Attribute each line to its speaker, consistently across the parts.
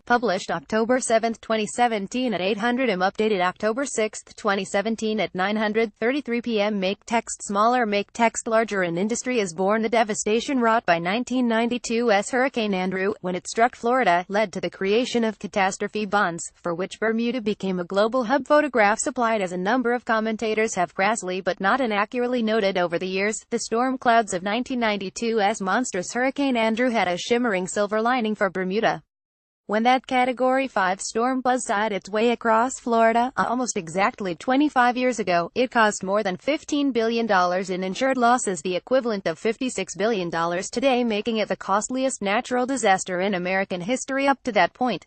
Speaker 1: Published October 7, 2017 at 800 am. Updated October 6, 2017 at 9:33 p.m. Make text smaller, make text larger. An industry is born. The devastation wrought by 1992's Hurricane Andrew, when it struck Florida, led to the creation of catastrophe bonds, for which Bermuda became a global hub. Photographs supplied as a number of commentators have crassly but not inaccurately noted over the years, the storm clouds of 1992's monstrous Hurricane Andrew had a shimmering silver lining for Bermuda. When that Category 5 storm buzzed its way across Florida, almost exactly 25 years ago, it caused more than $15 billion in insured losses, the equivalent of $56 billion today, making it the costliest natural disaster in American history up to that point.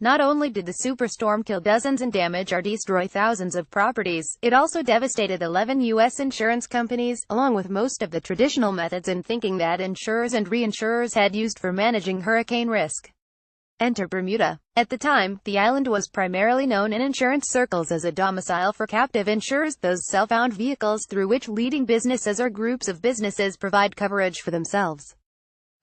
Speaker 1: Not only did the superstorm kill dozens and damage or destroy thousands of properties, it also devastated 11 U.S. insurance companies, along with most of the traditional methods in thinking that insurers and reinsurers had used for managing hurricane risk. Enter Bermuda. At the time, the island was primarily known in insurance circles as a domicile for captive insurers, those self-owned vehicles through which leading businesses or groups of businesses provide coverage for themselves.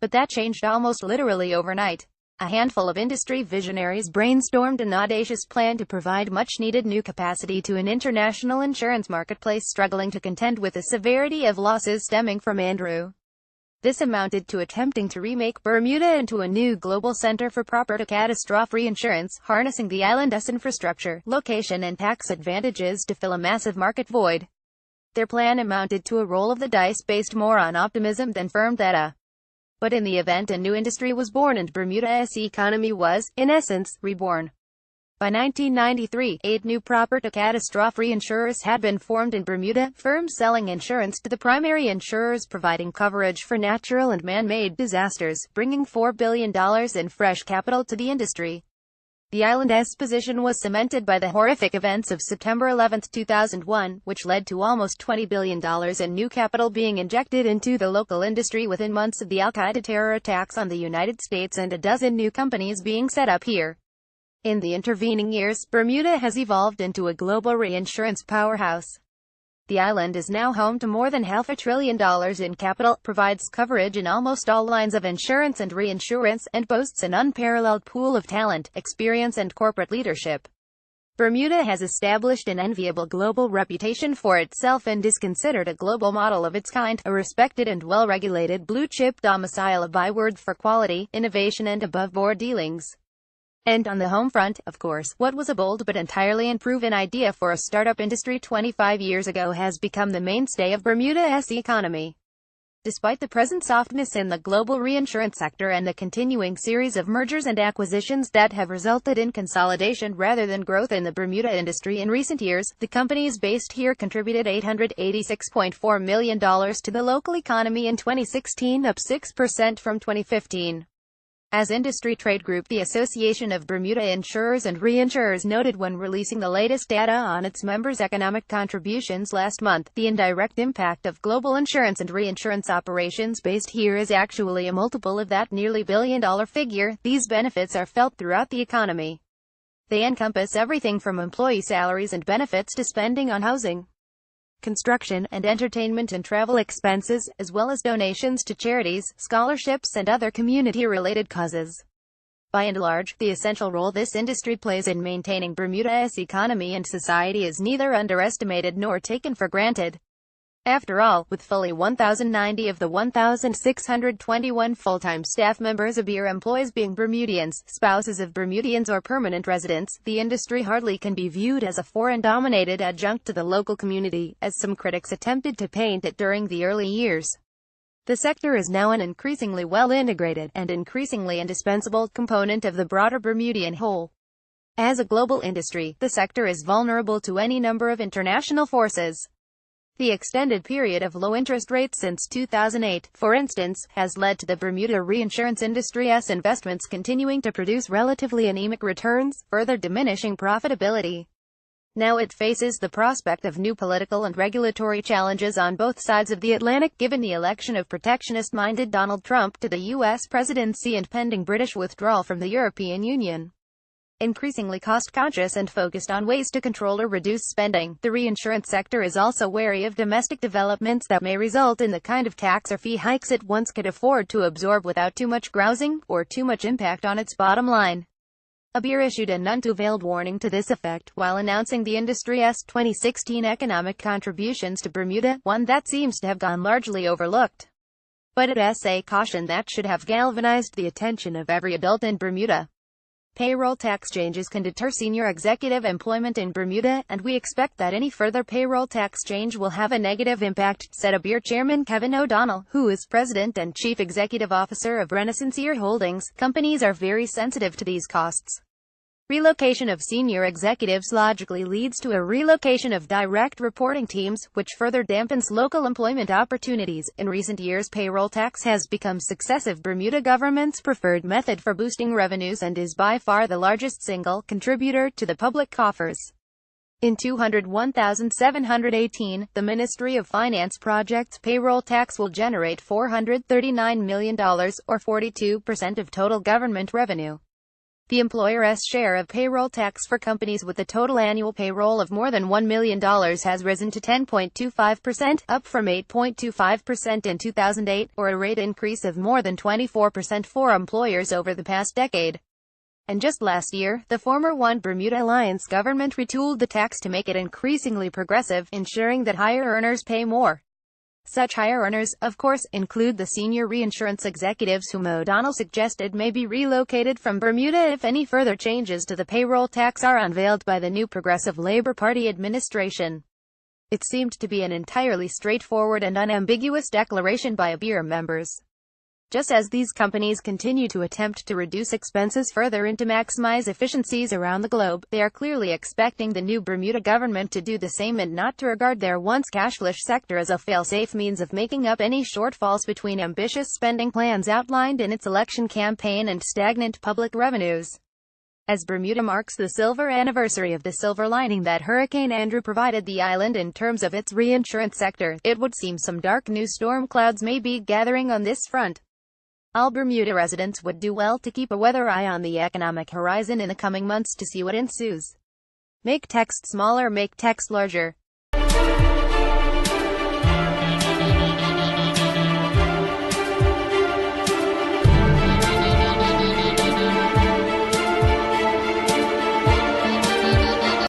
Speaker 1: But that changed almost literally overnight. A handful of industry visionaries brainstormed an audacious plan to provide much-needed new capacity to an international insurance marketplace struggling to contend with the severity of losses stemming from Andrew. This amounted to attempting to remake Bermuda into a new global center for property-catastrophe reinsurance, harnessing the island's infrastructure, location and tax advantages to fill a massive market void. Their plan amounted to a roll of the dice based more on optimism than firm data. But in the event, a new industry was born and Bermuda's economy was, in essence, reborn. By 1993, 8 new property-catastrophe reinsurers had been formed in Bermuda, firms selling insurance to the primary insurers providing coverage for natural and man-made disasters, bringing $4 billion in fresh capital to the industry. The island's position was cemented by the horrific events of September 11, 2001, which led to almost $20 billion in new capital being injected into the local industry within months of the Al-Qaeda terror attacks on the United States and a dozen new companies being set up here. In the intervening years, Bermuda has evolved into a global reinsurance powerhouse. The island is now home to more than $500 billion in capital, provides coverage in almost all lines of insurance and reinsurance, and boasts an unparalleled pool of talent, experience and corporate leadership. Bermuda has established an enviable global reputation for itself and is considered a global model of its kind, a respected and well-regulated blue-chip domicile, a byword for quality, innovation and above-board dealings. And on the home front, of course, what was a bold but entirely unproven idea for a startup industry 25 years ago has become the mainstay of Bermuda's economy. Despite the present softness in the global reinsurance sector and the continuing series of mergers and acquisitions that have resulted in consolidation rather than growth in the Bermuda industry in recent years, the companies based here contributed $886.4 million to the local economy in 2016, up 6% from 2015. As industry trade group, the Association of Bermuda Insurers and Reinsurers noted when releasing the latest data on its members' economic contributions last month, the indirect impact of global insurance and reinsurance operations based here is actually a multiple of that nearly billion-dollar figure. These benefits are felt throughout the economy. They encompass everything from employee salaries and benefits to spending on housing, construction, and entertainment and travel expenses, as well as donations to charities, scholarships and other community-related causes. By and large, the essential role this industry plays in maintaining Bermuda's economy and society is neither underestimated nor taken for granted. After all, with fully 1,090 of the 1,621 full-time staff members of BIR employees being Bermudians, spouses of Bermudians or permanent residents, the industry hardly can be viewed as a foreign-dominated adjunct to the local community, as some critics attempted to paint it during the early years. The sector is now an increasingly well-integrated, and increasingly indispensable, component of the broader Bermudian whole. As a global industry, the sector is vulnerable to any number of international forces. The extended period of low interest rates since 2008, for instance, has led to the Bermuda reinsurance industry's investments continuing to produce relatively anemic returns, further diminishing profitability. Now it faces the prospect of new political and regulatory challenges on both sides of the Atlantic, given the election of protectionist-minded Donald Trump to the U.S. presidency and pending British withdrawal from the European Union. Increasingly cost-conscious and focused on ways to control or reduce spending, the reinsurance sector is also wary of domestic developments that may result in the kind of tax or fee hikes it once could afford to absorb without too much grousing, or too much impact on its bottom line. Beer issued a none-too-veiled warning to this effect, while announcing the industry's 2016 economic contributions to Bermuda, one that seems to have gone largely overlooked. But it is a caution that should have galvanized the attention of every adult in Bermuda. Payroll tax changes can deter senior executive employment in Bermuda, and we expect that any further payroll tax change will have a negative impact, said Beer chairman Kevin O'Donnell, who is president and chief executive officer of Renaissance Holdings. Companies are very sensitive to these costs. Relocation of senior executives logically leads to a relocation of direct reporting teams, which further dampens local employment opportunities. In recent years, payroll tax has become successive Bermuda government's preferred method for boosting revenues and is by far the largest single contributor to the public coffers. In 201,718, the Ministry of Finance projects payroll tax will generate $439 million, or 42% of total government revenue. The employer's share of payroll tax for companies with a total annual payroll of more than $1 million has risen to 10.25%, up from 8.25% in 2008, or a rate increase of more than 24% for employers over the past decade. And just last year, the former One Bermuda Alliance government retooled the tax to make it increasingly progressive, ensuring that higher earners pay more. Such higher earners, of course, include the senior reinsurance executives whom O'Donnell suggested may be relocated from Bermuda if any further changes to the payroll tax are unveiled by the new Progressive Labour Party administration. It seemed to be an entirely straightforward and unambiguous declaration by Beer members. Just as these companies continue to attempt to reduce expenses further and to maximize efficiencies around the globe, they are clearly expecting the new Bermuda government to do the same and not to regard their once cashless sector as a fail-safe means of making up any shortfalls between ambitious spending plans outlined in its election campaign and stagnant public revenues. As Bermuda marks the silver anniversary of the silver lining that Hurricane Andrew provided the island in terms of its reinsurance sector, it would seem some dark new storm clouds may be gathering on this front. All Bermuda residents would do well to keep a weather eye on the economic horizon in the coming months to see what ensues. Make text smaller, make text larger.